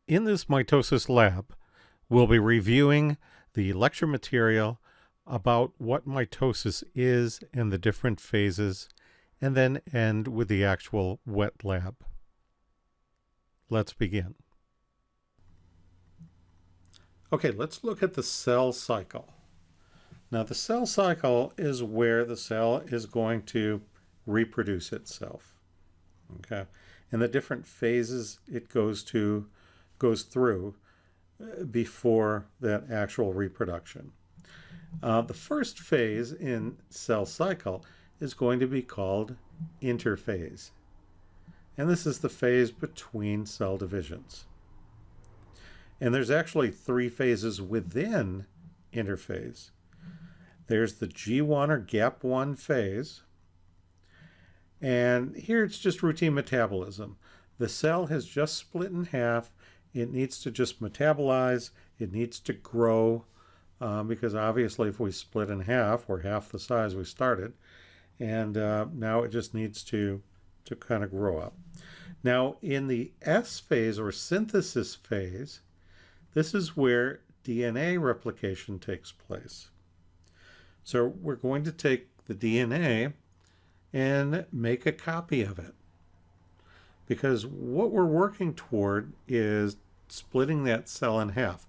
In this Mitosis Lab, we'll be reviewing the lecture material about what mitosis is and the different phases, and then end with the actual wet lab. Let's begin. Okay, let's look at the cell cycle. Now, the cell cycle is where the cell is going to reproduce itself. Okay, and the different phases it goes through before that actual reproduction. The first phase in cell cycle is going to be called interphase. And this is the phase between cell divisions. And there's actually three phases within interphase. There's the G1 or gap 1 phase. And here it's just routine metabolism. The cell has just split in half. It needs to just metabolize. It needs to grow because obviously if we split in half, we're half the size we started. And now it just needs to kind of grow up. Now in the S phase or synthesis phase, this is where DNA replication takes place. So we're going to take the DNA and make a copy of it. Because what we're working toward is splitting that cell in half.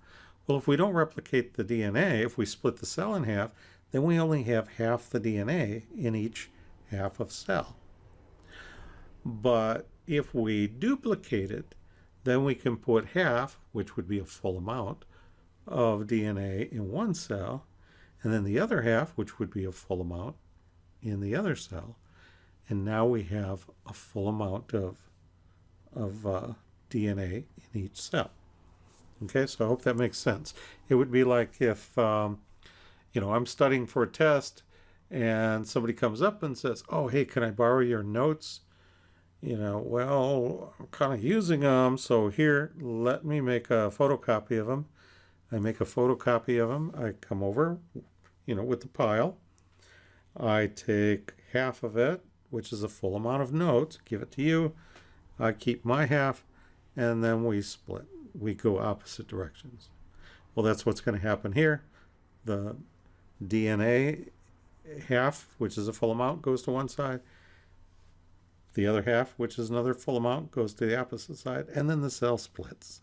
Well, if we don't replicate the DNA, if we split the cell in half, then we only have half the DNA in each half of cell. But if we duplicate it, then we can put half, which would be a full amount, of DNA in one cell, and then the other half, which would be a full amount, in the other cell. And now we have a full amount of DNA in each cell. Okay, so I hope that makes sense. It would be like if, I'm studying for a test and somebody comes up and says, oh, hey, can I borrow your notes? Well, I'm kind of using them, so here, let me make a photocopy of them. I make a photocopy of them. I come over, with the pile. I take half of it, which is a full amount of notes, give it to you. I keep my half, and then we split. We go opposite directions. Well, that's what's going to happen here. The DNA half, which is a full amount, goes to one side. The other half, which is another full amount, goes to the opposite side, and then the cell splits.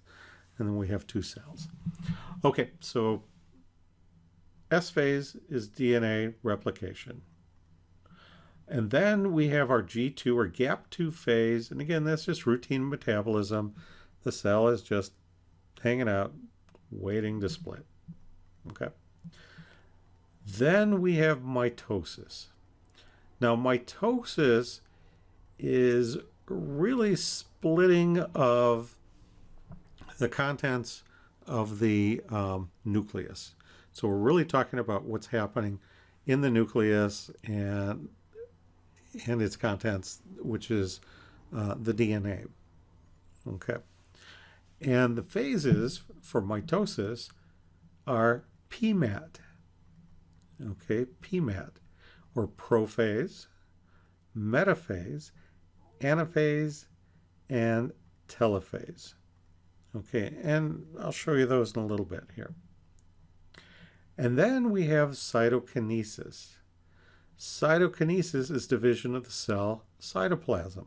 And then we have two cells. Okay, so S phase is DNA replication. And then we have our G2 or gap 2 phase. And again, that's just routine metabolism. The cell is just hanging out, waiting to split. Okay. Then we have mitosis. Now, mitosis is really splitting of the contents of the nucleus. So we're really talking about what's happening in the nucleus and its contents, which is the DNA. Okay. And the phases for mitosis are PMAT. Okay, PMAT, or prophase, metaphase, anaphase, and telophase. Okay, and I'll show you those in a little bit here. And then we have cytokinesis. Cytokinesis is division of the cell cytoplasm.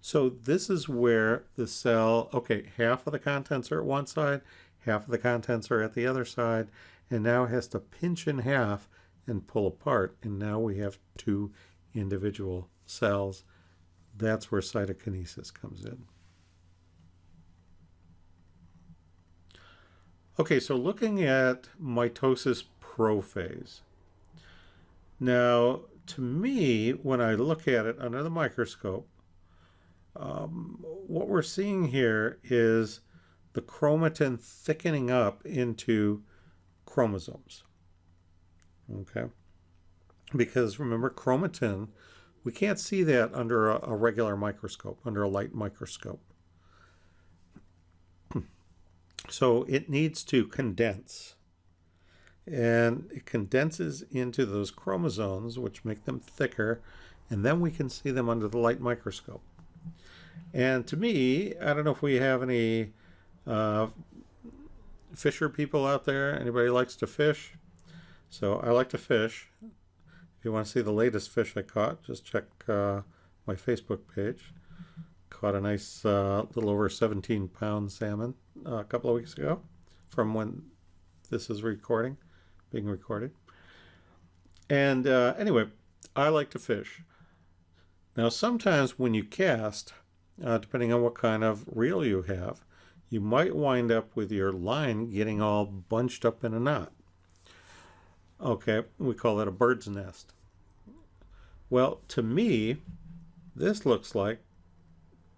So this is where the cell, half of the contents are at one side, half of the contents are at the other side, and now it has to pinch in half and pull apart, and now we have two individual cells. That's where cytokinesis comes in. Okay, so looking at mitosis prophase. Now, to me, when I look at it under the microscope, what we're seeing here is the chromatin thickening up into chromosomes. Okay? Because remember, chromatin, we can't see that under a regular microscope, under a light microscope. So it needs to condense. And it condenses into those chromosomes, which make them thicker, and then we can see them under the light microscope. And to me, I don't know if we have any Uh, fisher people out there, anybody likes to fish? So I like to fish. If you want to see the latest fish I caught, just check my Facebook page. Caught a nice little over 17-pound salmon a couple of weeks ago from when this is being recorded. And anyway, I like to fish. Now, sometimes when you cast, depending on what kind of reel you have, you might wind up with your line getting all bunched up in a knot. Okay, we call that a bird's nest. Well, to me, this looks like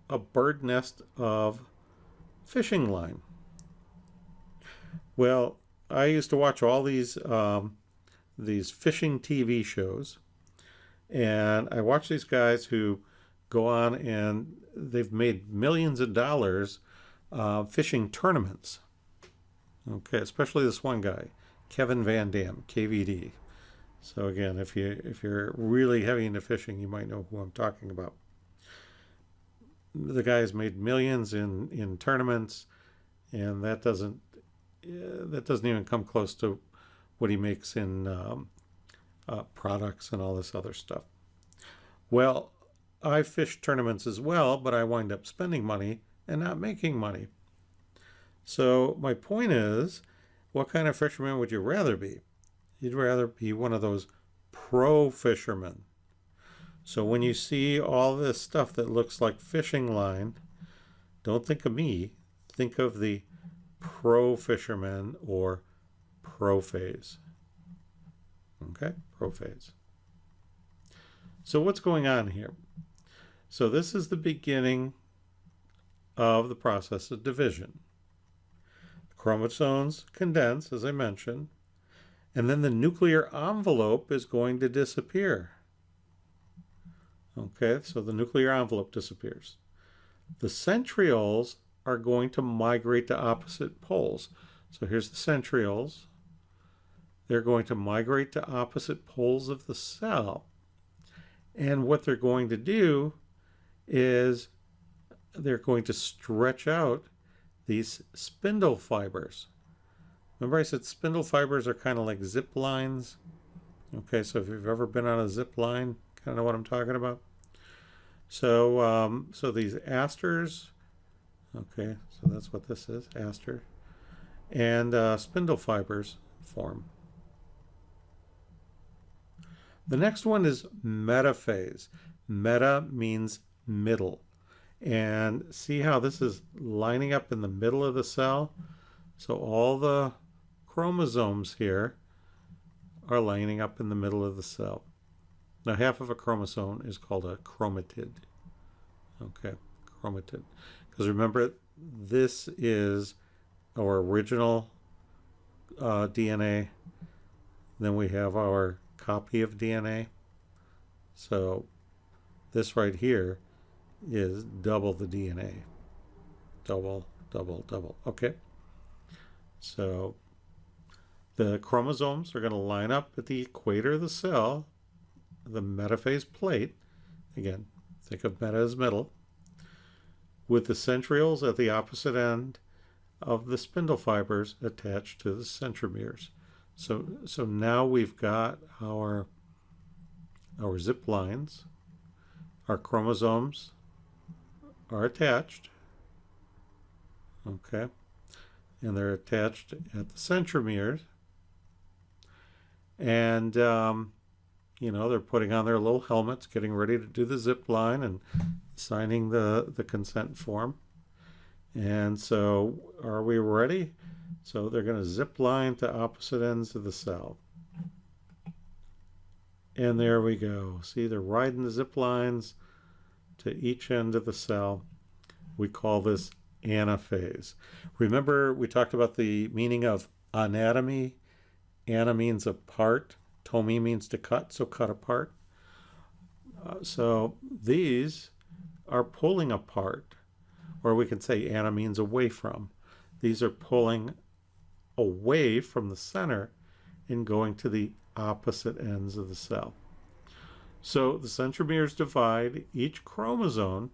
a bird nest of fishing line. Well, I used to watch all these fishing TV shows, and I watch these guys who go on and they've made millions of dollars fishing tournaments. Okay, especially this one guy, Kevin Van Dam, KVD. So again, if you're really heavy into fishing, you might know who I'm talking about. The guy's made millions in tournaments, and that doesn't even come close to what he makes in products and all this other stuff. Well, I fish tournaments as well, but I wind up spending money and not making money. So my point is, what kind of fisherman would you rather be? You'd rather be one of those pro fishermen. So when you see all this stuff that looks like fishing line, don't think of me. Think of the pro fisherman or prophase. Okay, prophase. So what's going on here? So this is the beginning of the process of division. The chromosomes condense, as I mentioned, and then the nuclear envelope is going to disappear. Okay, so the nuclear envelope disappears. The centrioles are going to migrate to opposite poles. So here's the centrioles. They're going to migrate to opposite poles of the cell. And what they're going to do is they're going to stretch out these spindle fibers. Remember I said spindle fibers are kind of like zip lines? Okay, so if you've ever been on a zip line, kind of know what I'm talking about. So, so these asters, okay, so that's what this is, aster, and spindle fibers form. The next one is metaphase. Meta means middle. And see how this is lining up in the middle of the cell? So all the chromosomes here are lining up in the middle of the cell. Now, half of a chromosome is called a chromatid. Okay, chromatid. Because remember, this is our original DNA. Then we have our copy of DNA. So this right here is double the DNA. Double, double, double. Okay. So the chromosomes are going to line up at the equator of the cell, the metaphase plate. Again, think of meta as middle, with the centrioles at the opposite end of the spindle fibers attached to the centromeres. So now we've got our zip lines, our chromosomes are attached, okay, and they're attached at the centromeres, and you know, they're putting on their little helmets, getting ready to do the zip line and signing the consent form. And so are we ready? So they're going to zip line to opposite ends of the cell. And there we go. See, they're riding the zip lines to each end of the cell. We call this anaphase. Remember, we talked about the meaning of anatomy. Ana means apart. Tomi means to cut, so cut apart. So these are pulling apart, or we can say ana means away from. These are pulling away from the center and going to the opposite ends of the cell. So the centromeres divide. Each chromosome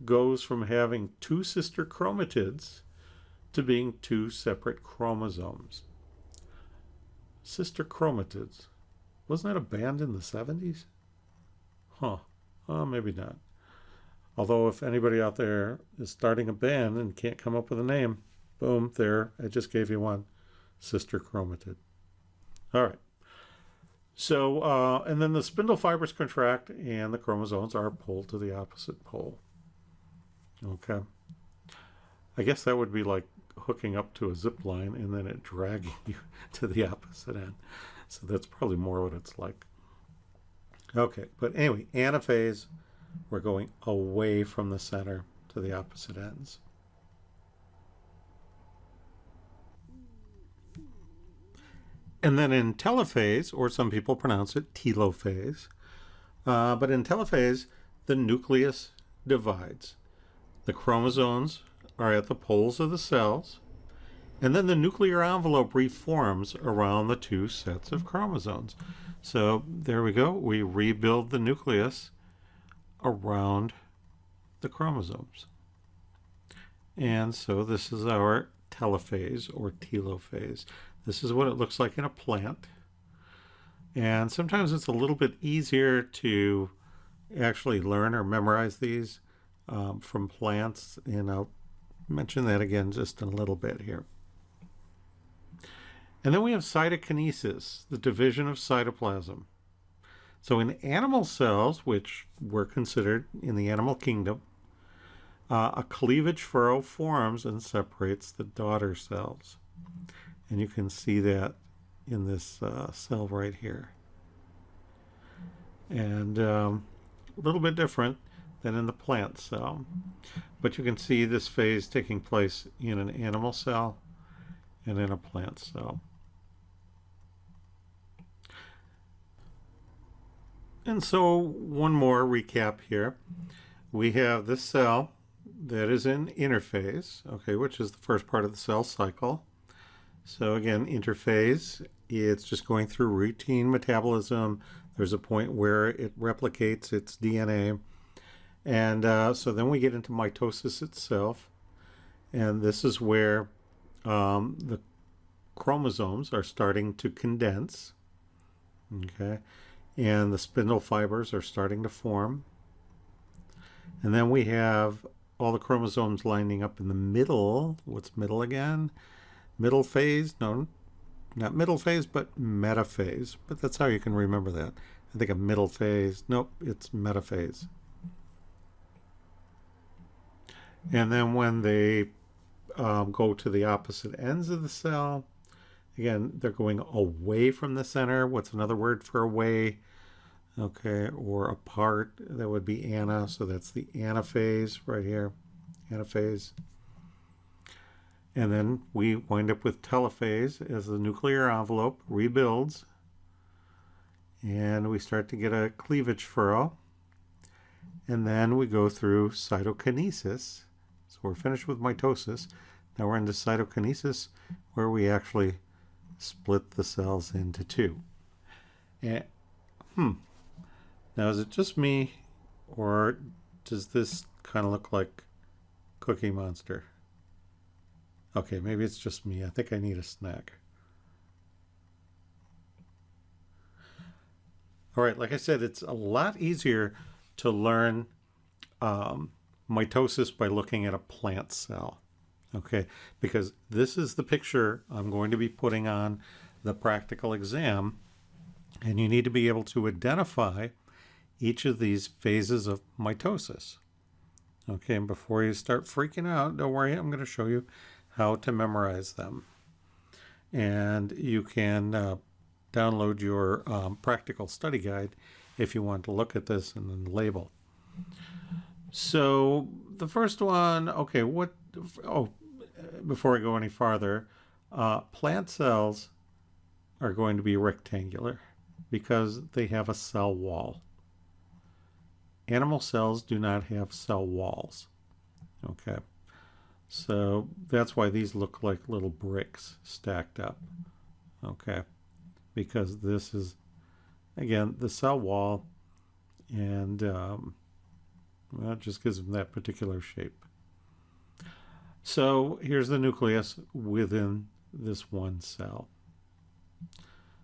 goes from having two sister chromatids to being two separate chromosomes. Sister chromatids. Wasn't that a band in the 70s? Huh. Oh, maybe not. Although if anybody out there is starting a band and can't come up with a name, boom, there, I just gave you one. Sister chromatid. All right. So, and then the spindle fibers contract and the chromosomes are pulled to the opposite pole. Okay. I guess that would be like hooking up to a zip line and then it dragging you to the opposite end. So that's probably more what it's like. Okay, but anyway, anaphase, we're going away from the center to the opposite ends. And then in telophase, or some people pronounce it telophase, but in telophase, the nucleus divides. The chromosomes are at the poles of the cells, and then the nuclear envelope reforms around the two sets of chromosomes. So there we go. We rebuild the nucleus around the chromosomes. And so this is our telophase or telophase. This is what it looks like in a plant. And sometimes it's a little bit easier to actually learn or memorize these from plants. And I'll mention that again just in a little bit here. And then we have cytokinesis, the division of cytoplasm. So in animal cells, which were considered in the animal kingdom, a cleavage furrow forms and separates the daughter cells. And you can see that in this cell right here. And a little bit different than in the plant cell. But you can see this phase taking place in an animal cell and in a plant cell. And so one more recap here. We have this cell that is in interphase, okay, which is the first part of the cell cycle. So again, interphase, it's just going through routine metabolism. There's a point where it replicates its DNA. And so then we get into mitosis itself. And this is where the chromosomes are starting to condense, okay, and the spindle fibers are starting to form. And then we have all the chromosomes lining up in the middle. What's middle again? Middle phase? No, not middle phase, but metaphase. But that's how you can remember that. I think a middle phase. Nope, it's metaphase. And then when they go to the opposite ends of the cell, again, they're going away from the center. What's another word for away? Okay, or apart, that would be ana, so that's the anaphase right here, anaphase. And then we wind up with telophase as the nuclear envelope rebuilds, and we start to get a cleavage furrow, and then we go through cytokinesis. So we're finished with mitosis. Now we're into cytokinesis, where we actually split the cells into two. And, now, is it just me, or does this kind of look like Cookie Monster? Okay, maybe it's just me. I think I need a snack. All right, like I said, it's a lot easier to learn mitosis by looking at a plant cell. Okay, because this is the picture I'm going to be putting on the practical exam, and you need to be able to identify each of these phases of mitosis. Okay, and before you start freaking out, don't worry, I'm going to show you how to memorize them. And you can download your practical study guide if you want to look at this and then label. So the first one, okay, before I go any farther, plant cells are going to be rectangular because they have a cell wall. Animal cells do not have cell walls. Okay, so that's why these look like little bricks stacked up. Okay, because this is, again, the cell wall, and well, it just gives them that particular shape. So here's the nucleus within this one cell.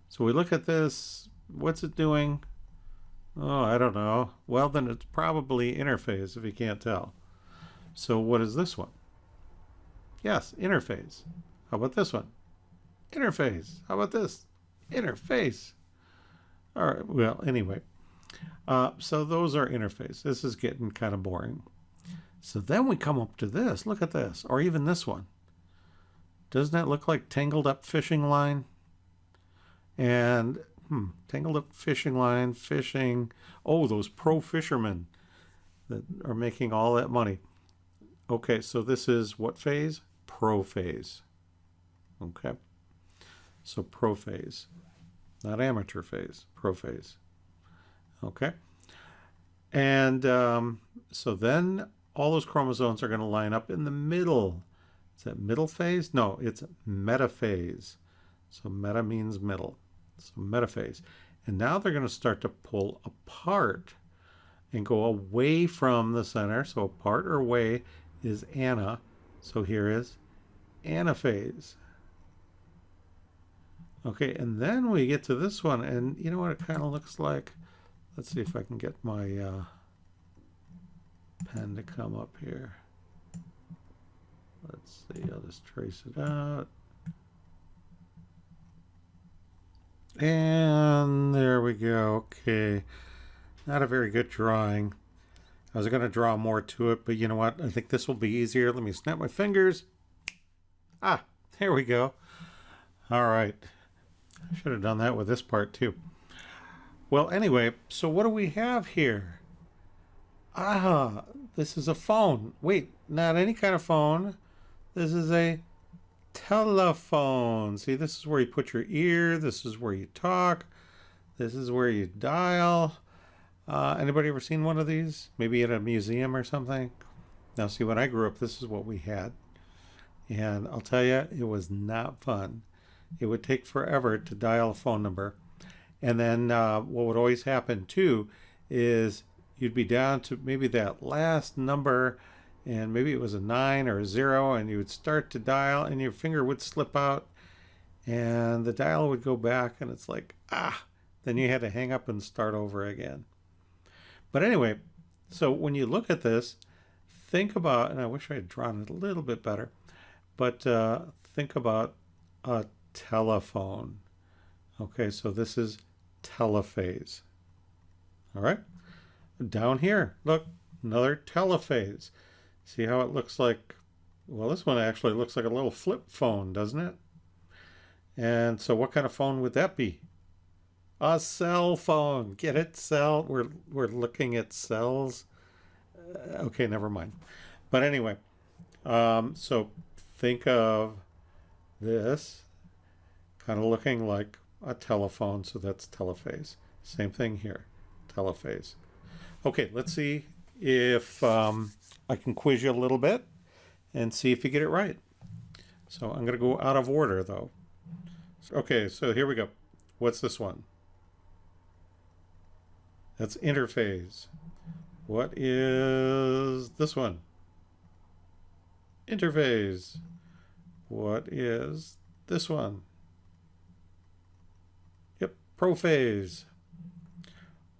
So we look at this. What's it doing? Oh, I don't know. Well, then it's probably interphase if you can't tell. So what is this one? Yes, interphase. How about this one? Interphase. How about this? Interphase. All right, well, anyway. So those are interphase. This is getting kind of boring. So then we come up to this. Look at this. Or even this one. Doesn't that look like tangled up fishing line? And tangled up fishing line, fishing. Oh, those pro fishermen that are making all that money. Okay, so this is what phase? Prophase. Okay. So prophase. Not amateur phase, prophase. Okay. And so then all those chromosomes are going to line up in the middle. Is that middle phase? No, it's metaphase. So meta means middle. So metaphase. And now they're going to start to pull apart and go away from the center. So apart or away is ana. So here is anaphase. Okay, and then we get to this one, and you know what it kind of looks like? Let's see if I can get my pen to come up here. Let's see, I'll just trace it out. And there we go. Okay, not a very good drawing. I was going to draw more to it, but you know what? I think this will be easier. Let me snap my fingers. Ah, there we go. All right. I should have done that with this part too. Well, anyway, so what do we have here? Ah, this is a phone. Wait, not any kind of phone. This is a telephone. See, this is where you put your ear. This is where you talk. This is where you dial. Anybody ever seen one of these? Maybe at a museum or something? Now, see, when I grew up, this is what we had. And I'll tell you, it was not fun. It would take forever to dial a phone number. And then what would always happen, too, is you'd be down to maybe that last number, and maybe it was a 9 or a 0, and you would start to dial, and your finger would slip out, and the dial would go back, and it's like, then you had to hang up and start over again. But anyway, so when you look at this, think about, and I wish I had drawn it a little bit better, but think about a telephone. Okay, so this is telophase. All right, down here, look, another telophase. See how it looks like? Well, this one actually looks like a little flip phone, doesn't it? And so what kind of phone would that be? A cell phone. Get it? Cell. We're looking at cells. Okay, never mind. But anyway, so think of this kind of looking like a telephone, so that's telophase. Same thing here, telophase. Okay, let's see if I can quiz you a little bit and see if you get it right. So I'm going to go out of order, though. Okay, so here we go. What's this one? That's interphase. What is this one? Interphase. What is this one? Yep, prophase.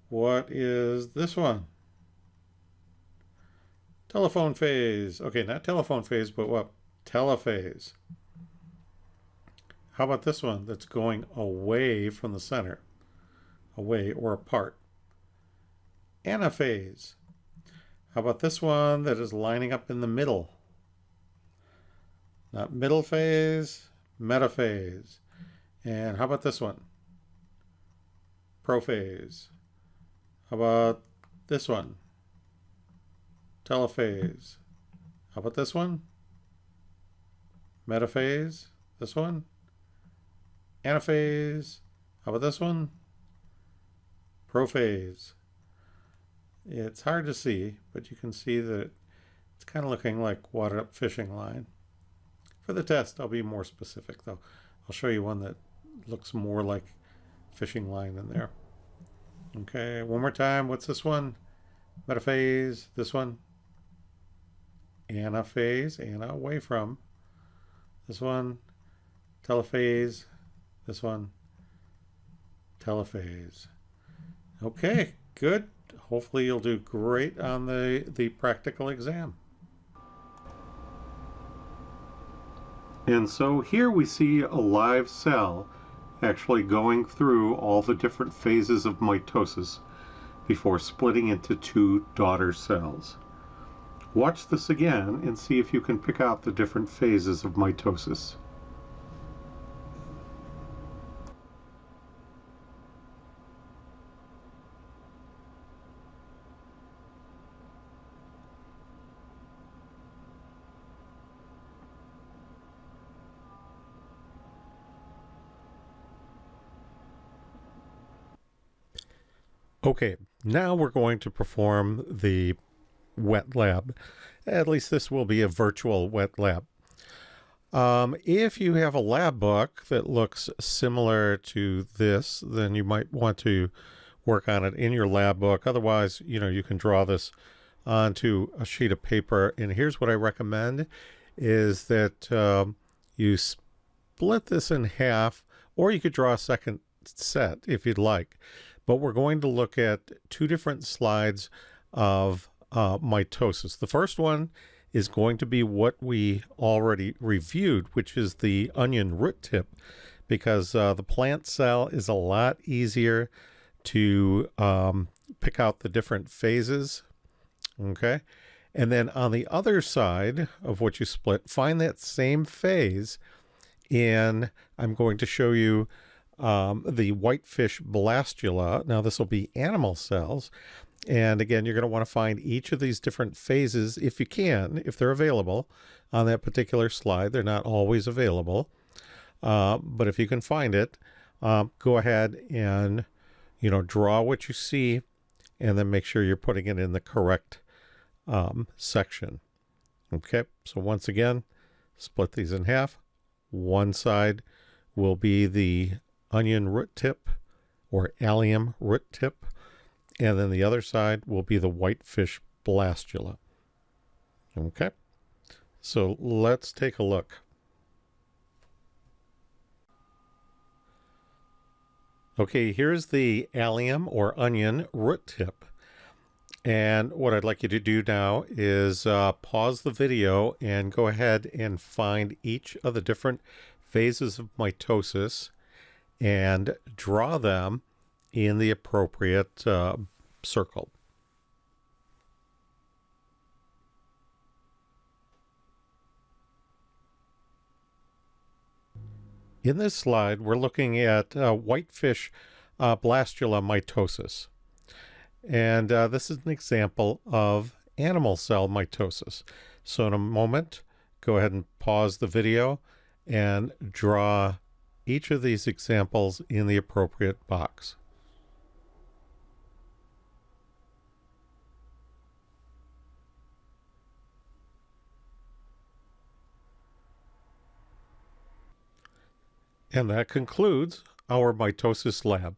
What is this one? Telephone phase. Okay, not telephone phase, but what? Telophase. How about this one that's going away from the center? Away or apart. Anaphase. How about this one that is lining up in the middle? Not middle phase, metaphase. And how about this one? Prophase. How about this one? Telophase. How about this one? Metaphase. This one? Anaphase. How about this one? Prophase. It's hard to see, but you can see that it's kind of looking like watered up fishing line. For the test, I'll be more specific though. I'll show you one that looks more like fishing line in there. Okay, one more time. What's this one? Metaphase. This one? anaphase, ana away from. This one, telophase. This one, telophase. Okay, good. Hopefully you'll do great on the practical exam. And so here we see a live cell actually going through all the different phases of mitosis before splitting into two daughter cells. Watch this again and see if you can pick out the different phases of mitosis. Okay, now we're going to perform the wet lab. At least this will be a virtual wet lab. If you have a lab book that looks similar to this, then you might want to work on it in your lab book. Otherwise, you can draw this onto a sheet of paper. And here's what I recommend is that you split this in half, or you could draw a second set if you'd like. But we're going to look at two different slides of mitosis. The first one is going to be what we already reviewed, which is the onion root tip, because the plant cell is a lot easier to pick out the different phases. Okay. And then on the other side of what you split, find that same phase. And I'm going to show you the whitefish blastula. Now this will be animal cells. And again, you're going to want to find each of these different phases if you can, if they're available on that particular slide. They're not always available. But if you can find it, go ahead and, draw what you see and then make sure you're putting it in the correct section. Okay, so once again, split these in half. One side will be the onion root tip or allium root tip, and then the other side will be the whitefish blastula. Okay, so let's take a look. Okay, here's the allium or onion root tip. And what I'd like you to do now is pause the video and go ahead and find each of the different phases of mitosis and draw them in the appropriate circle. In this slide, we're looking at whitefish blastula mitosis. And this is an example of animal cell mitosis. So in a moment, go ahead and pause the video and draw each of these examples in the appropriate box. And that concludes our Mitosis Lab.